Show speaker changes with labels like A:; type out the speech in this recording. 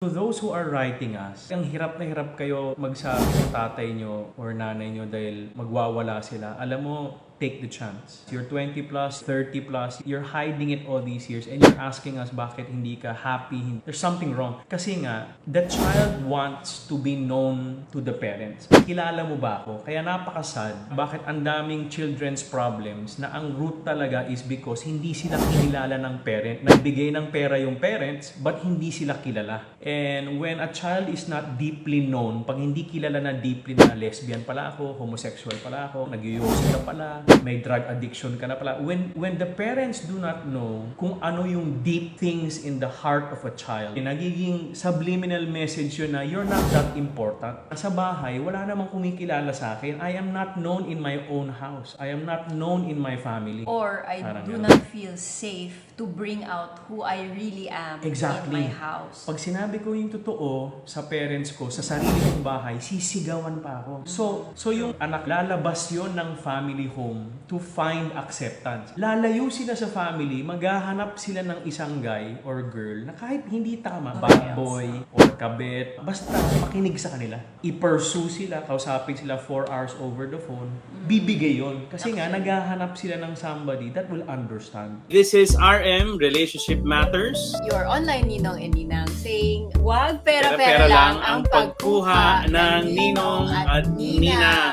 A: To those who are writing us, ang hirap na hirap kayo magsabi sa tatay nyo or nanay nyo dahil magwawala sila. Alam mo, take the chance. You're 20 plus, 30 plus, you're hiding it all these years and you're asking us bakit hindi ka happy. There's something wrong. Kasi nga, the child wants to be known to the parents. Kilala mo ba ako? Kaya napakasad. Bakit ang daming children's problems na ang root talaga is because hindi sila kinilala ng parent. Nagbigay ng pera yung parents, but hindi sila kilala. And when a child is not deeply known, pag hindi kilala na deeply na lesbian pala ako, homosexual pala ako, nag-yosi ka pala, may drug addiction ka na pala. When the parents do not know kung ano yung deep things in the heart of a child, nagiging subliminal message yun na you're not that important. Sa bahay, wala namang kumikilala sa akin. I am not known in my own house. I am not known in my family.
B: Or I
A: Parang
B: do
A: ganun.
B: not feel safe to bring out who I really am
A: Exactly.
B: in my house.
A: Pag sinabi ko yung totoo sa parents ko, sa sarili kong bahay, sisigawan pa ako. So yung anak, lalabas yon ng family home to find acceptance. Lalayo sila sa family, maghahanap sila ng isang guy or girl na kahit hindi tama, bad boy or kabet, basta makinig sa kanila. I-pursue sila, kausapin sila 4 hours over the phone, bibigay yon. Kasi nga, naghahanap sila ng somebody that will understand.
C: This is RM, Relationship Matters.
D: Your online ninong and ninang saying, wag
C: Pera-pera lang ang pagkuha ng ninong at nina.